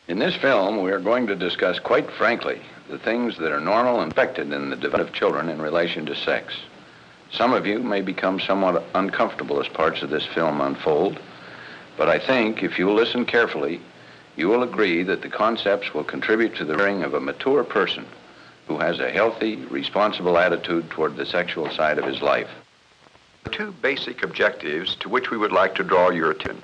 In this film, we are going to discuss quite frankly the things that are normal and expected in the development of children in relation to sex. Some of you may become somewhat uncomfortable as parts of this film unfold, but I think if you listen carefully, you will agree that the concepts will contribute to the rearing of a mature person who has a healthy, responsible attitude toward the sexual side of his life. There are two basic objectives to which we would like to draw your attention.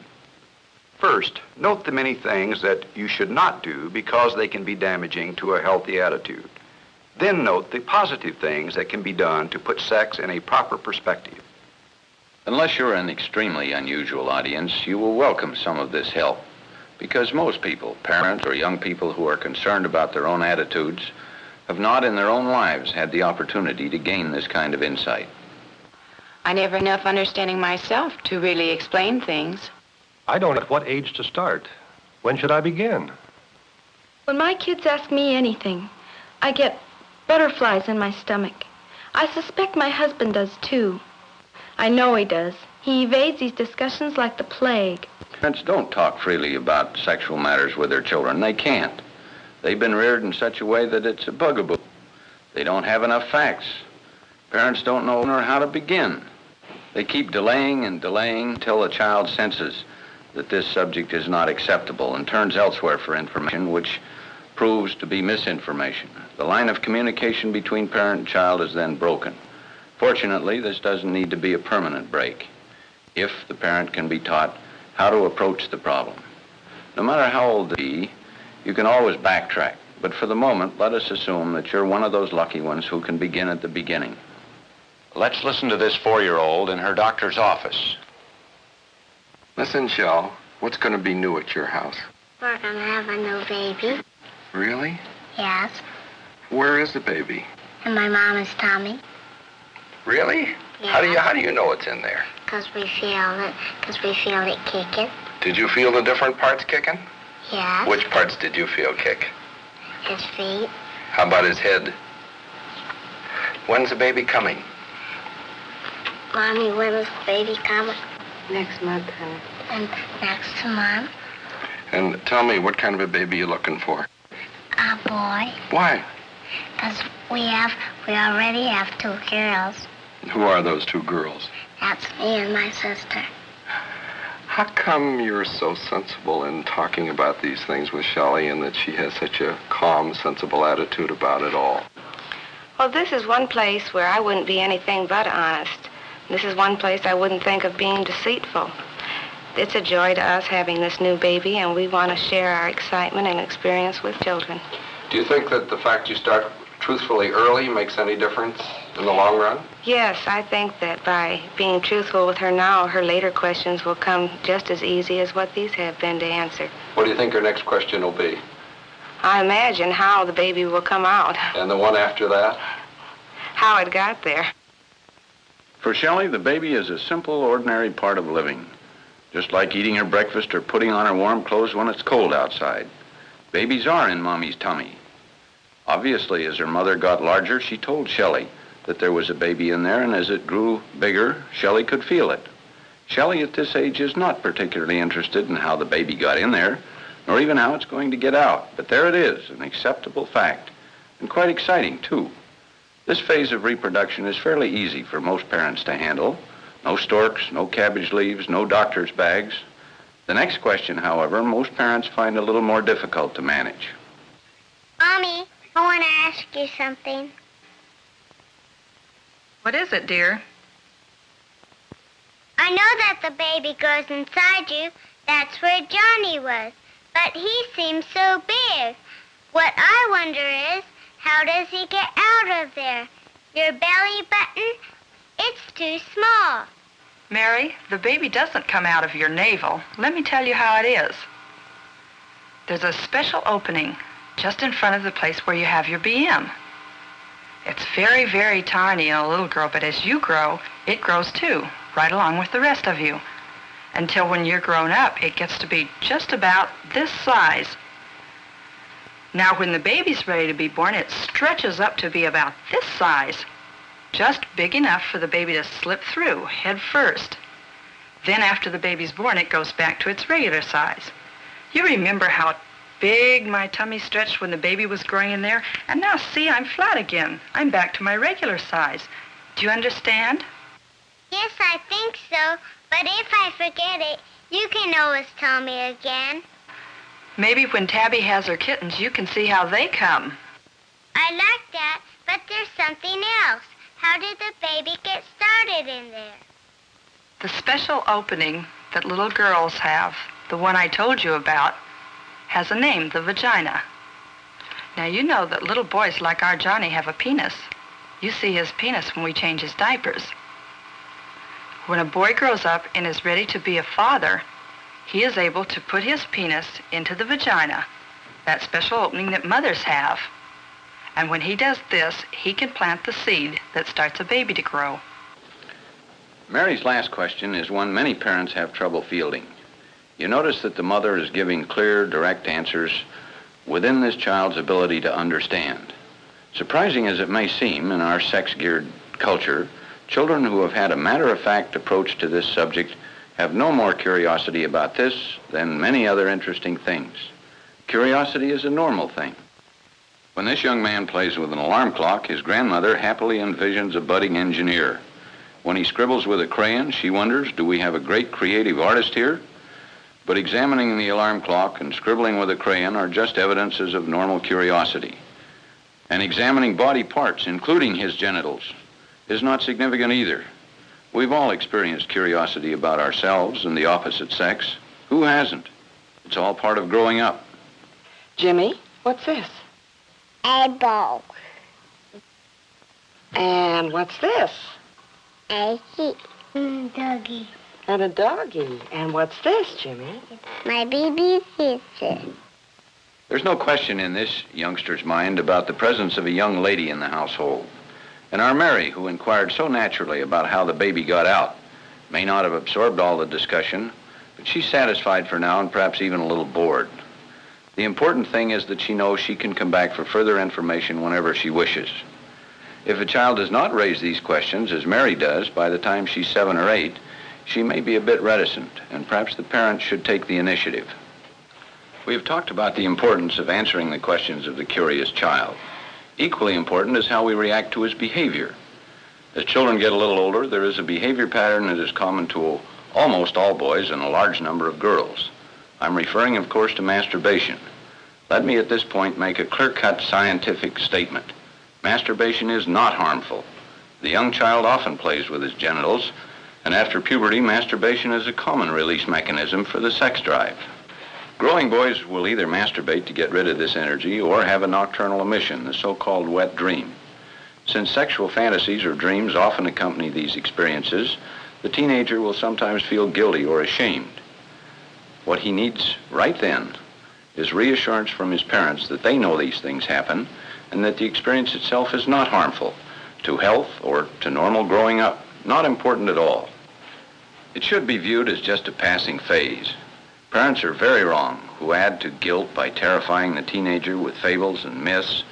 First, note the many things that you should not do because they can be damaging to a healthy attitude. Then note the positive things that can be done to put sex in a proper perspective. Unless you're an extremely unusual audience, you will welcome some of this help, because most people, parents or young people who are concerned about their own attitudes, have not in their own lives had the opportunity to gain this kind of insight. I never had enough understanding myself to really explain things. I don't know at what age to start. When should I begin? When my kids ask me anything, I get butterflies in my stomach. I suspect my husband does too. I know he does. He evades these discussions like the plague. Parents don't talk freely about sexual matters with their children. They can't. They've been reared in such a way that it's a bugaboo. They don't have enough facts. Parents don't know how to begin. They keep delaying and delaying until the child senses that this subject is not acceptable and turns elsewhere for information, which proves to be misinformation. The line of communication between parent and child is then broken. Fortunately, this doesn't need to be a permanent break if the parent can be taught how to approach the problem. No matter how old they be, you can always backtrack, but for the moment, let us assume that you're one of those lucky ones who can begin at the beginning. Let's listen to this 4-year-old in her doctor's office. Listen, Shell, what's going to be new at your house? We're going to have a new baby. Really? Yes. Where is the baby? In my mama's tummy. Really? Yeah. How do you know it's in there? Because we feel it kicking. Did you feel the different parts kicking? Yes. Which parts did you feel kick? His feet. How about his head? When's the baby coming? Mommy, when is the baby coming? Next month, honey. And next month. And tell me, what kind of a baby you looking for? A boy. Why? Because we already have 2 girls. Who are those 2 girls? That's me and my sister. How come you're so sensible in talking about these things with Shelley and that she has such a calm, sensible attitude about it all? Well, this is one place where I wouldn't be anything but honest. This is one place I wouldn't think of being deceitful. It's a joy to us having this new baby, and we want to share our excitement and experience with children. Do you think that the fact you start truthfully early makes any difference in the long run? Yes, I think that by being truthful with her now, her later questions will come just as easy as what these have been to answer. What do you think her next question will be? I imagine how the baby will come out. And the one after that? How it got there. For Shelley, the baby is a simple, ordinary part of living, just like eating her breakfast or putting on her warm clothes when it's cold outside. Babies are in Mommy's tummy. Obviously, as her mother got larger, she told Shelley that there was a baby in there, and as it grew bigger, Shelley could feel it. Shelley at this age is not particularly interested in how the baby got in there, nor even how it's going to get out. But there it is, an acceptable fact, and quite exciting, too. This phase of reproduction is fairly easy for most parents to handle. No storks, no cabbage leaves, no doctor's bags. The next question, however, most parents find a little more difficult to manage. Mommy, I want to ask you something. What is it, dear? I know that the baby grows inside you. That's where Johnny was. But he seems so big. What I wonder is, how does he get out of there? Your belly button? It's too small. Mary, the baby doesn't come out of your navel. Let me tell you how it is. There's a special opening just in front of the place where you have your BM. It's very, very tiny in a little girl, but as you grow, it grows too, right along with the rest of you. Until when you're grown up, it gets to be just about this size. Now, when the baby's ready to be born, it stretches up to be about this size, just big enough for the baby to slip through, head first. Then after the baby's born, it goes back to its regular size. You remember how big my tummy stretched when the baby was growing in there, and now see, I'm flat again. I'm back to my regular size. Do you understand? Yes, I think so. But if I forget it, you can always tell me again. Maybe when Tabby has her kittens, you can see how they come. I like that, but there's something else. How did the baby get started in there? The special opening that little girls have, the one I told you about, has a name, the vagina. Now, you know that little boys like our Johnny have a penis. You see his penis when we change his diapers. When a boy grows up and is ready to be a father, he is able to put his penis into the vagina, that special opening that mothers have. And when he does this, he can plant the seed that starts a baby to grow. Mary's last question is one many parents have trouble fielding. You notice that the mother is giving clear, direct answers within this child's ability to understand. Surprising as it may seem in our sex-geared culture, children who have had a matter-of-fact approach to this subject have no more curiosity about this than many other interesting things. Curiosity is a normal thing. When this young man plays with an alarm clock, his grandmother happily envisions a budding engineer. When he scribbles with a crayon, she wonders, do we have a great creative artist here? But examining the alarm clock and scribbling with a crayon are just evidences of normal curiosity. And examining body parts, including his genitals, is not significant either. We've all experienced curiosity about ourselves and the opposite sex. Who hasn't? It's all part of growing up. Jimmy, what's this? A ball. And what's this? A sheep. Doggy. And a doggy. And what's this, Jimmy? My baby sister. There's no question in this youngster's mind about the presence of a young lady in the household. And our Mary, who inquired so naturally about how the baby got out, may not have absorbed all the discussion, but she's satisfied for now and perhaps even a little bored. The important thing is that she knows she can come back for further information whenever she wishes. If a child does not raise these questions, as Mary does, by the time she's 7 or 8, she may be a bit reticent, and perhaps the parents should take the initiative. We have talked about the importance of answering the questions of the curious child. Equally important is how we react to his behavior. As children get a little older, there is a behavior pattern that is common to almost all boys and a large number of girls. I'm referring, of course, to masturbation. Let me at this point make a clear-cut scientific statement. Masturbation is not harmful. The young child often plays with his genitals, and after puberty, masturbation is a common release mechanism for the sex drive. Growing boys will either masturbate to get rid of this energy or have a nocturnal emission, the so-called wet dream. Since sexual fantasies or dreams often accompany these experiences, the teenager will sometimes feel guilty or ashamed. What he needs right then is reassurance from his parents that they know these things happen and that the experience itself is not harmful to health or to normal growing up, not important at all. It should be viewed as just a passing phase. Parents are very wrong who add to guilt by terrifying the teenager with fables and myths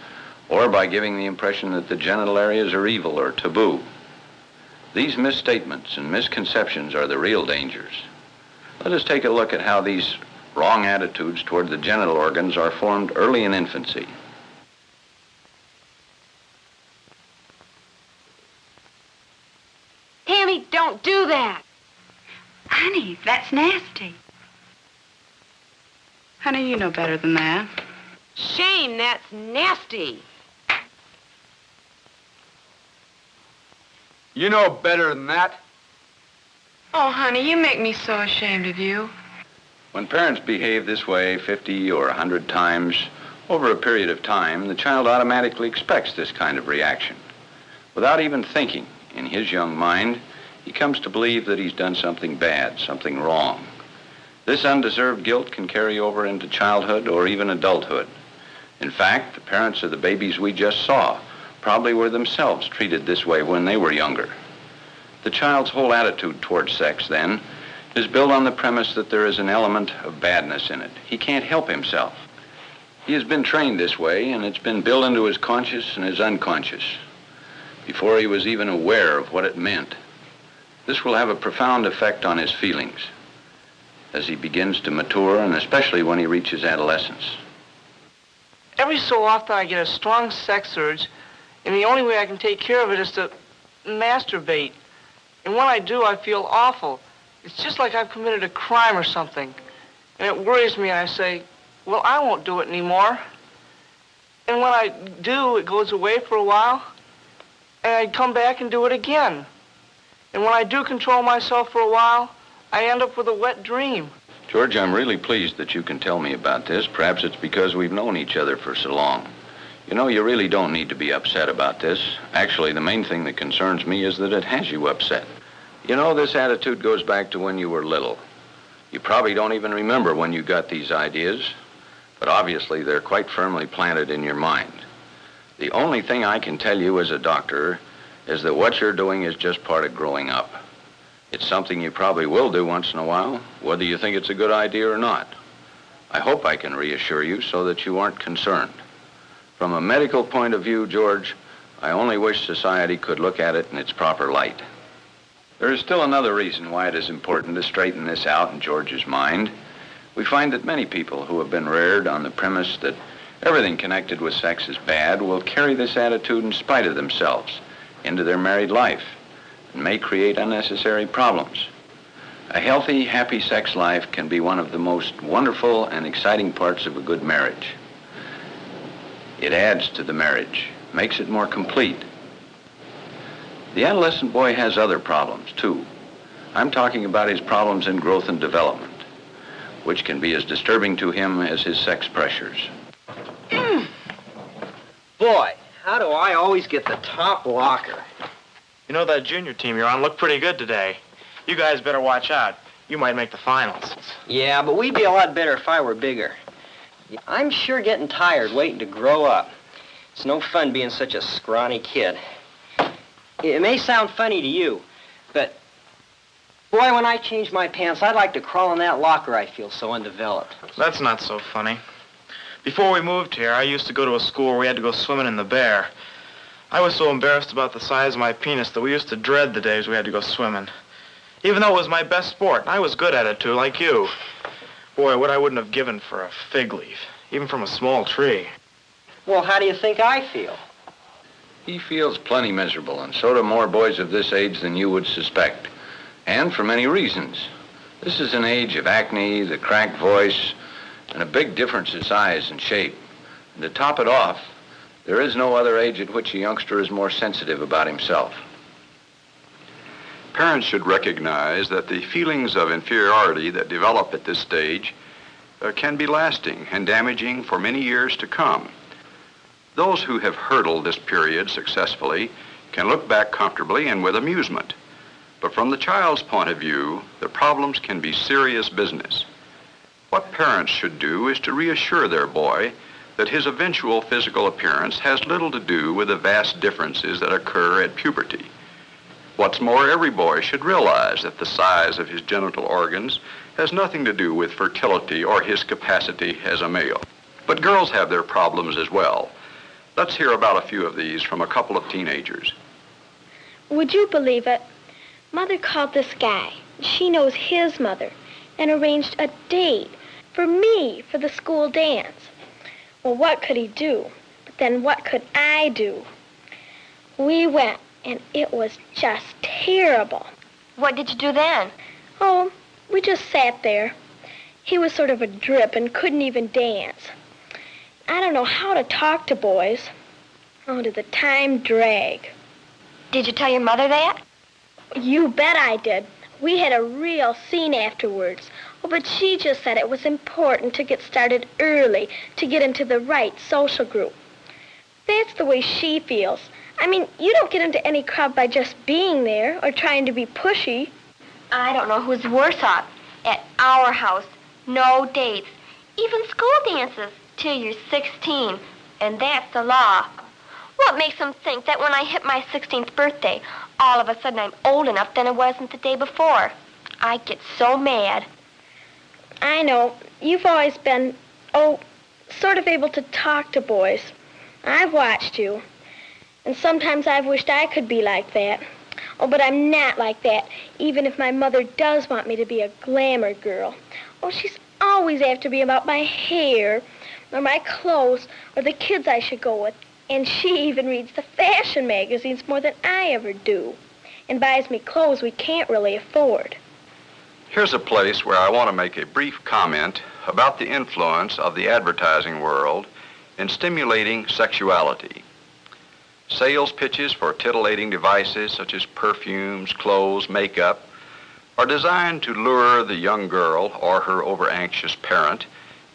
or by giving the impression that the genital areas are evil or taboo. These misstatements and misconceptions are the real dangers. Let us take a look at how these wrong attitudes toward the genital organs are formed early in infancy. Tammy, don't do that. Honey, that's nasty. Honey, you know better than that. Shame, that's nasty. You know better than that. Oh, honey, you make me so ashamed of you. When parents behave this way 50 or 100 times over a period of time, the child automatically expects this kind of reaction. Without even thinking, in his young mind, he comes to believe that he's done something bad, something wrong. This undeserved guilt can carry over into childhood or even adulthood. In fact, the parents of the babies we just saw probably were themselves treated this way when they were younger. The child's whole attitude towards sex, then, is built on the premise that there is an element of badness in it. He can't help himself. He has been trained this way, and it's been built into his conscious and his unconscious before he was even aware of what it meant. This will have a profound effect on his feelings as he begins to mature, and especially when he reaches adolescence. every so often I get a strong sex urge, and the only way I can take care of it is to masturbate. And when I do, I feel awful. It's just like I've committed a crime or something. And it worries me, and I say, well, I won't do it anymore. And when I do, it goes away for a while, and I come back and do it again. And when I do control myself for a while, I end up with a wet dream. George, I'm really pleased that you can tell me about this. Perhaps it's because we've known each other for so long. You know, you really don't need to be upset about this. Actually, the main thing that concerns me is that it has you upset. You know, this attitude goes back to when you were little. You probably don't even remember when you got these ideas, but obviously they're quite firmly planted in your mind. The only thing I can tell you as a doctor is that what you're doing is just part of growing up. It's something you probably will do once in a while, whether you think it's a good idea or not. I hope I can reassure you so that you aren't concerned. From a medical point of view, George, I only wish society could look at it in its proper light. There is still another reason why it is important to straighten this out in George's mind. We find that many people who have been reared on the premise that everything connected with sex is bad will carry this attitude in spite of themselves into their married life and may create unnecessary problems. A healthy, happy sex life can be one of the most wonderful and exciting parts of a good marriage. It adds to the marriage, makes it more complete. The adolescent boy has other problems, too. I'm talking about his problems in growth and development, which can be as disturbing to him as his sex pressures. Boy, how do I always get the top locker? You know, that junior team you're on looked pretty good today. You guys better watch out. You might make the finals. Yeah, but we'd be a lot better if I were bigger. I'm sure getting tired waiting to grow up. It's no fun being such a scrawny kid. It may sound funny to you, but boy, when I change my pants, I'd like to crawl in that locker. I feel so undeveloped. That's not so funny. Before we moved here, I used to go to a school where we had to go swimming in the Bear. I was so embarrassed about the size of my penis that we used to dread the days we had to go swimming. Even though it was my best sport, and I was good at it, too, like you. Boy, what I wouldn't have given for a fig leaf, even from a small tree. Well, how do you think I feel? He feels plenty miserable, and so do more boys of this age than you would suspect. And for many reasons. This is an age of acne, the cracked voice, and a big difference in size and shape. And to top it off, there is no other age at which a youngster is more sensitive about himself. Parents should recognize that the feelings of inferiority that develop at this stage can be lasting and damaging for many years to come. Those who have hurdled this period successfully can look back comfortably and with amusement. But from the child's point of view, the problems can be serious business. What parents should do is to reassure their boy that his eventual physical appearance has little to do with the vast differences that occur at puberty. What's more, every boy should realize that the size of his genital organs has nothing to do with fertility or his capacity as a male. But girls have their problems as well. Let's hear about a few of these from a couple of teenagers. Would you believe it? Mother called this guy. She knows his mother and arranged a date for me for the school dance. Well, what could he do? But then what could I do? We went, and it was just terrible. What did you do then? Oh, we just sat there. He was sort of a drip and couldn't even dance. I don't know how to talk to boys. Oh, did the time drag. Did you tell your mother that? You bet I did. We had a real scene afterwards. Oh, but she just said it was important to get started early, to get into the right social group. That's the way she feels. I mean, you don't get into any crowd by just being there or trying to be pushy. I don't know who's worse off. At our house, no dates, even school dances, till you're 16, and that's the law. What makes them think that when I hit my 16th birthday, all of a sudden I'm old enough than I wasn't the day before? I get so mad. I know. You've always been, sort of able to talk to boys. I've watched you. And sometimes I've wished I could be like that. Oh, but I'm not like that, even if my mother does want me to be a glamour girl. Oh, she's always after me about my hair, or my clothes, or the kids I should go with. And she even reads the fashion magazines more than I ever do, and buys me clothes we can't really afford. Here's a place where I want to make a brief comment about the influence of the advertising world in stimulating sexuality. Sales pitches for titillating devices such as perfumes, clothes, makeup are designed to lure the young girl or her over-anxious parent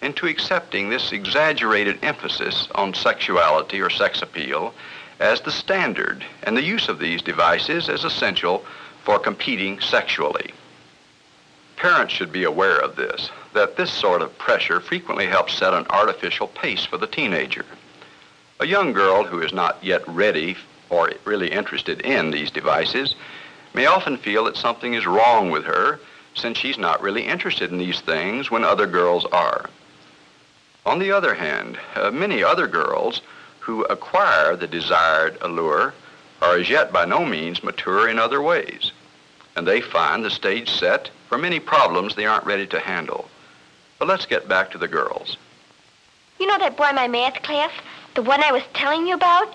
into accepting this exaggerated emphasis on sexuality or sex appeal as the standard, and the use of these devices as essential for competing sexually. Parents should be aware of this, that this sort of pressure frequently helps set an artificial pace for the teenager. A young girl who is not yet ready or really interested in these devices may often feel that something is wrong with her since she's not really interested in these things when other girls are. On the other hand, many other girls who acquire the desired allure are as yet by no means mature in other ways, and they find the stage set for many problems they aren't ready to handle. But let's get back to the girls. You know that boy in my math class, the one I was telling you about?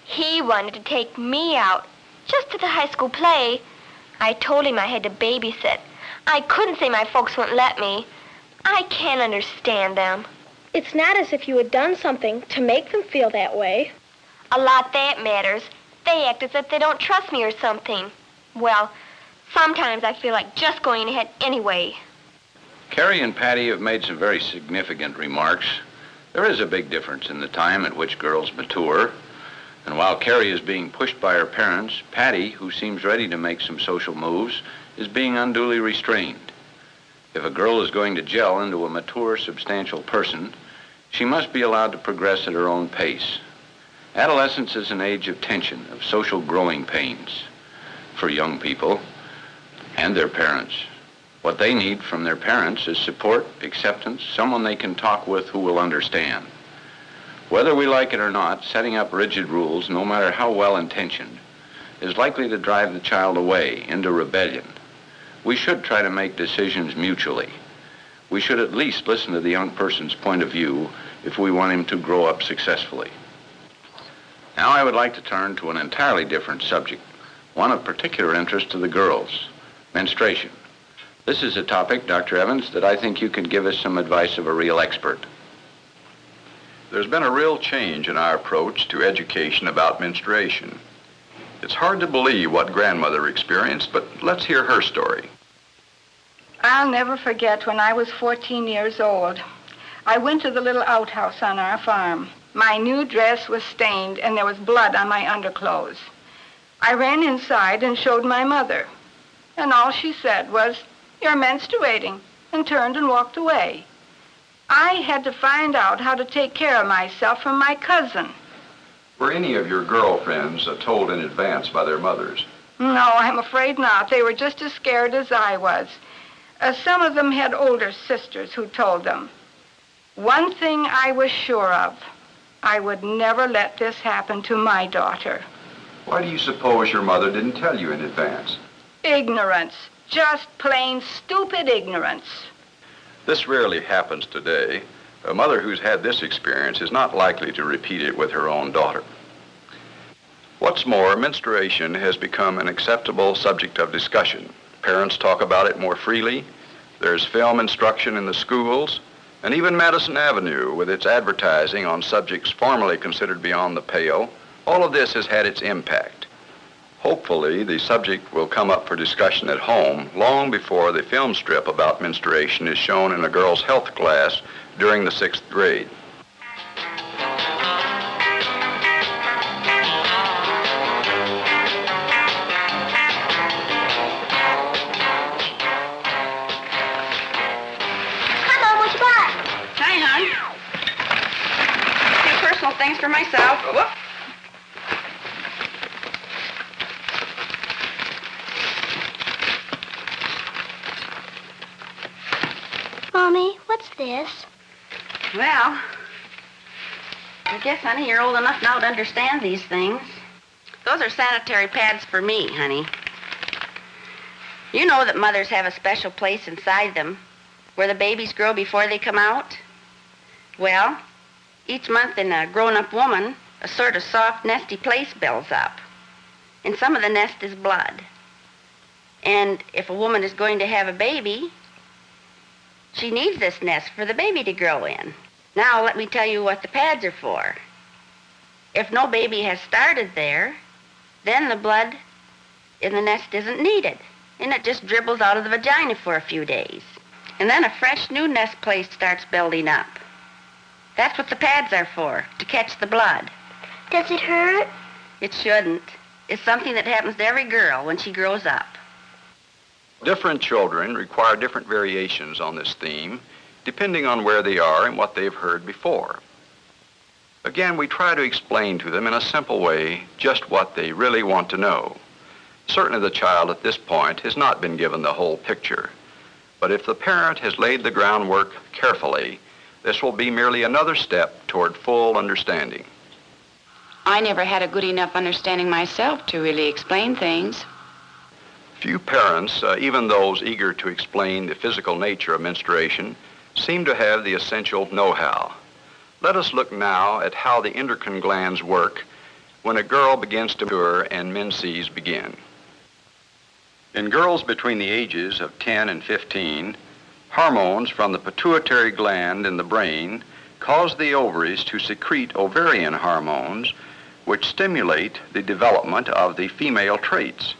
He wanted to take me out, just to the high school play. I told him I had to babysit. I couldn't say my folks wouldn't let me. I can't understand them. It's not as if you had done something to make them feel that way. A lot that matters. They act as if they don't trust me or something. Well, sometimes I feel like just going ahead anyway. Carrie and Patty have made some very significant remarks. There is a big difference in the time at which girls mature. And while Carrie is being pushed by her parents, Patty, who seems ready to make some social moves, is being unduly restrained. If a girl is going to gel into a mature, substantial person, she must be allowed to progress at her own pace. Adolescence is an age of tension, of social growing pains for young people and their parents. What they need from their parents is support, acceptance, someone they can talk with who will understand. Whether we like it or not, setting up rigid rules, no matter how well-intentioned, is likely to drive the child away into rebellion. We should try to make decisions mutually. We should at least listen to the young person's point of view if we want him to grow up successfully. Now I would like to turn to an entirely different subject, one of particular interest to the girls, menstruation. This is a topic, Dr. Evans, that I think you can give us some advice of a real expert. There's been a real change in our approach to education about menstruation. It's hard to believe what grandmother experienced, but let's hear her story. I'll never forget when I was 14 years old. I went to the little outhouse on our farm. My new dress was stained and there was blood on my underclothes. I ran inside and showed my mother. And all she said was, "You're menstruating," and turned and walked away. I had to find out how to take care of myself from my cousin. Were any of your girlfriends told in advance by their mothers? No, I'm afraid not. They were just as scared as I was. Some of them had older sisters who told them. One thing I was sure of, I would never let this happen to my daughter. Why do you suppose your mother didn't tell you in advance? Ignorance. Just plain stupid ignorance. This rarely happens today. A mother who's had this experience is not likely to repeat it with her own daughter. What's more, menstruation has become an acceptable subject of discussion. Parents talk about it more freely. There's film instruction in the schools, and even Madison Avenue, with its advertising on subjects formerly considered beyond the pale, all of this has had its impact. Hopefully, the subject will come up for discussion at home long before the film strip about menstruation is shown in a girl's health class during the 6th grade. Hi, Mom, what you got? Hi, hon. A few personal things for myself. Whoop. Mommy, what's this? Well, I guess, honey, you're old enough now to understand these things. Those are sanitary pads for me, honey. You know that mothers have a special place inside them where the babies grow before they come out? Well, each month in a grown-up woman, a sort of soft, nesty place builds up. And some of the nest is blood. And if a woman is going to have a baby, she needs this nest for the baby to grow in. Now, let me tell you what the pads are for. If no baby has started there, then the blood in the nest isn't needed, and it just dribbles out of the vagina for a few days. And then a fresh new nest place starts building up. That's what the pads are for, to catch the blood. Does it hurt? It shouldn't. It's something that happens to every girl when she grows up. Different children require different variations on this theme, depending on where they are and what they've heard before. Again, we try to explain to them in a simple way just what they really want to know. Certainly the child at this point has not been given the whole picture. But if the parent has laid the groundwork carefully, this will be merely another step toward full understanding. I never had a good enough understanding myself to really explain things. Few parents, even those eager to explain the physical nature of menstruation, seem to have the essential know-how. Let us look now at how the endocrine glands work when a girl begins to mature and menses begin. In girls between the ages of 10 and 15, hormones from the pituitary gland in the brain cause the ovaries to secrete ovarian hormones, which stimulate the development of the female traits.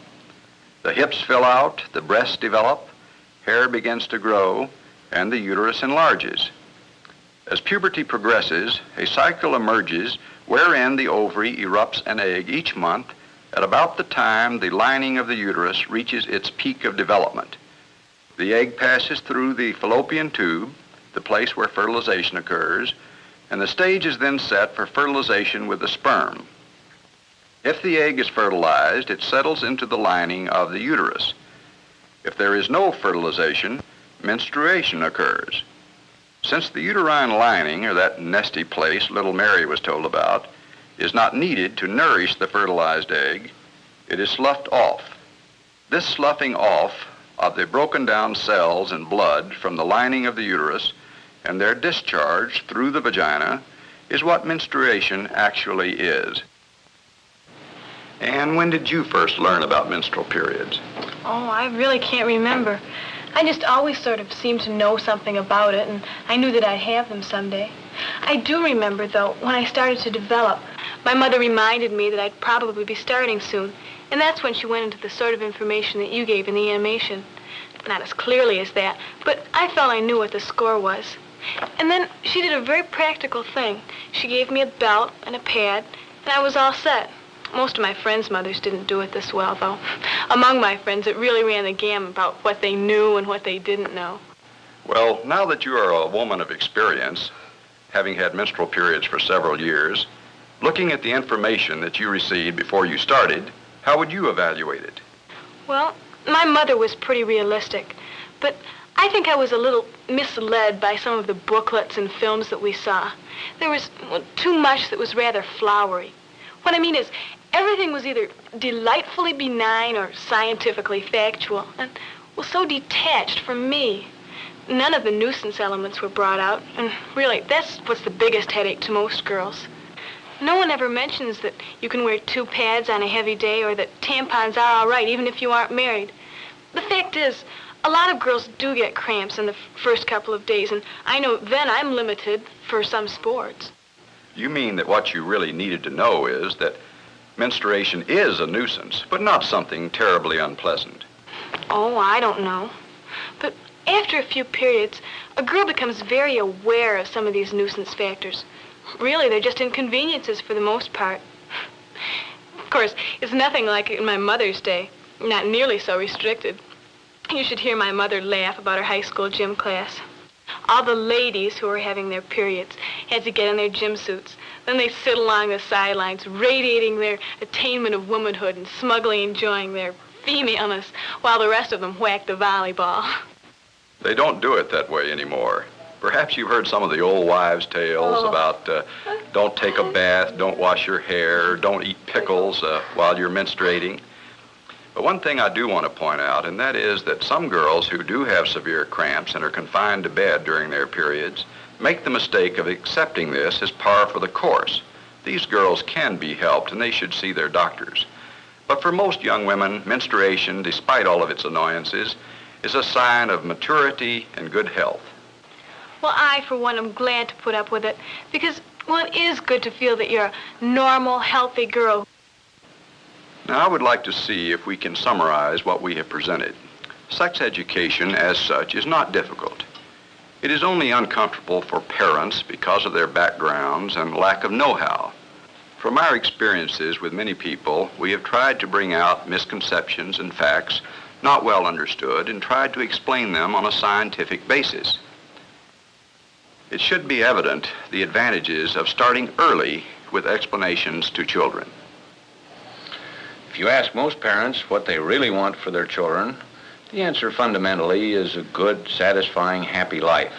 The hips fill out, the breasts develop, hair begins to grow, and the uterus enlarges. As puberty progresses, a cycle emerges wherein the ovary erupts an egg each month at about the time the lining of the uterus reaches its peak of development. The egg passes through the fallopian tube, the place where fertilization occurs, and the stage is then set for fertilization with the sperm. If the egg is fertilized, it settles into the lining of the uterus. If there is no fertilization, menstruation occurs. Since the uterine lining, or that nesty place little Mary was told about, is not needed to nourish the fertilized egg, it is sloughed off. This sloughing off of the broken down cells and blood from the lining of the uterus and their discharge through the vagina is what menstruation actually is. And when did you first learn about menstrual periods? Oh, I really can't remember. I just always sort of seemed to know something about it, and I knew that I'd have them someday. I do remember, though, when I started to develop, my mother reminded me that I'd probably be starting soon, and that's when she went into the sort of information that you gave in the animation. Not as clearly as that, but I felt I knew what the score was. And then she did a very practical thing. She gave me a belt and a pad, and I was all set. Most of my friends' mothers didn't do it this well, though. Among my friends, it really ran the gamut about what they knew and what they didn't know. Well, now that you are a woman of experience, having had menstrual periods for several years, looking at the information that you received before you started, how would you evaluate it? Well, my mother was pretty realistic, but I think I was a little misled by some of the booklets and films that we saw. There was too much that was rather flowery. What I mean is, everything was either delightfully benign or scientifically factual, and was so detached from me. None of the nuisance elements were brought out, and really, that's what's the biggest headache to most girls. No one ever mentions that you can wear 2 pads on a heavy day, or that tampons are all right, even if you aren't married. The fact is, a lot of girls do get cramps in the first couple of days, and I know then I'm limited for some sports. You mean that what you really needed to know is that menstruation is a nuisance, but not something terribly unpleasant. Oh, I don't know. But after a few periods, a girl becomes very aware of some of these nuisance factors. Really, they're just inconveniences for the most part. Of course, it's nothing like in my mother's day, not nearly so restricted. You should hear my mother laugh about her high school gym class. All the ladies who were having their periods had to get in their gym suits. Then they sit along the sidelines, radiating their attainment of womanhood and smugly enjoying their femaleness, while the rest of them whacked the volleyball. They don't do it that way anymore. Perhaps you've heard some of the old wives' tales about don't take a bath, don't wash your hair, don't eat pickles while you're menstruating. But one thing I do want to point out, and that is that some girls who do have severe cramps and are confined to bed during their periods make the mistake of accepting this as par for the course. These girls can be helped, and they should see their doctors. But for most young women, menstruation, despite all of its annoyances, is a sign of maturity and good health. Well, I, for one, am glad to put up with it because, well, it is good to feel that you're a normal, healthy girl. Now, I would like to see if we can summarize what we have presented. Sex education, as such, is not difficult. It is only uncomfortable for parents because of their backgrounds and lack of know-how. From our experiences with many people, we have tried to bring out misconceptions and facts not well understood and tried to explain them on a scientific basis. It should be evident the advantages of starting early with explanations to children. If you ask most parents what they really want for their children, the answer fundamentally is a good, satisfying, happy life.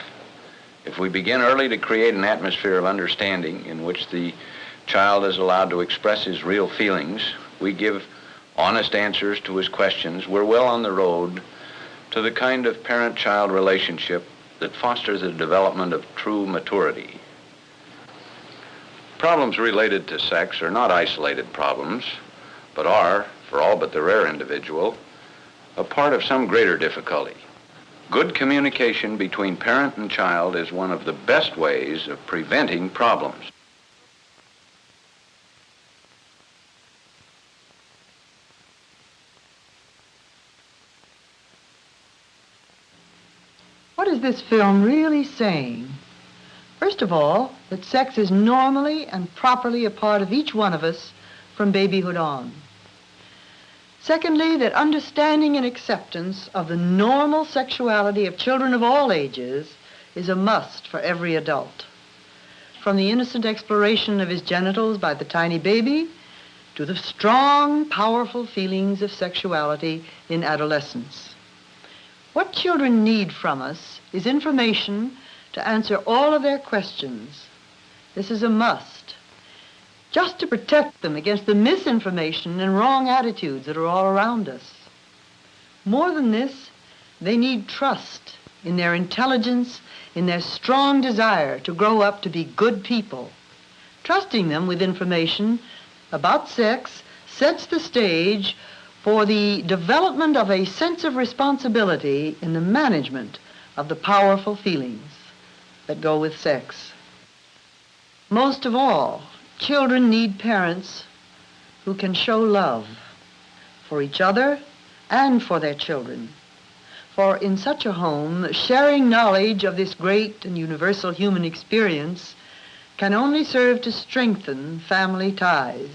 If we begin early to create an atmosphere of understanding in which the child is allowed to express his real feelings, we give honest answers to his questions, we're well on the road to the kind of parent-child relationship that fosters the development of true maturity. Problems related to sex are not isolated problems, but are, for all but the rare individual, a part of some greater difficulty. Good communication between parent and child is one of the best ways of preventing problems. What is this film really saying? First of all, that sex is normally and properly a part of each one of us from babyhood on. Secondly, that understanding and acceptance of the normal sexuality of children of all ages is a must for every adult. From the innocent exploration of his genitals by the tiny baby to the strong, powerful feelings of sexuality in adolescence. What children need from us is information to answer all of their questions. This is a must, just to protect them against the misinformation and wrong attitudes that are all around us. More than this, they need trust in their intelligence, in their strong desire to grow up to be good people. Trusting them with information about sex sets the stage for the development of a sense of responsibility in the management of the powerful feelings that go with sex. Most of all, children need parents who can show love for each other and for their children. For in such a home, sharing knowledge of this great and universal human experience can only serve to strengthen family ties.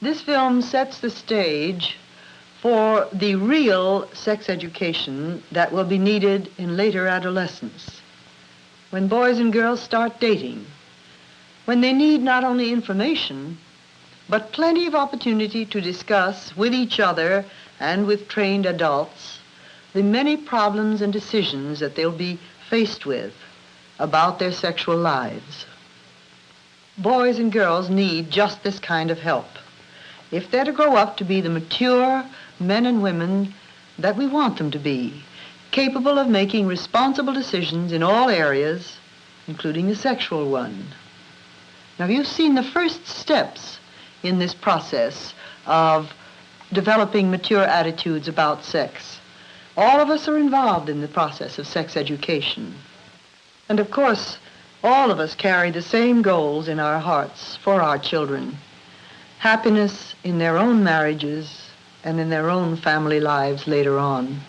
This film sets the stage for the real sex education that will be needed in later adolescence, when boys and girls start dating, when they need not only information, but plenty of opportunity to discuss with each other and with trained adults the many problems and decisions that they'll be faced with about their sexual lives. Boys and girls need just this kind of help if they're to grow up to be the mature men and women that we want them to be, capable of making responsible decisions in all areas, including the sexual one. Now, you've seen the first steps in this process of developing mature attitudes about sex. All of us are involved in the process of sex education. And of course, all of us carry the same goals in our hearts for our children. Happiness in their own marriages and in their own family lives later on.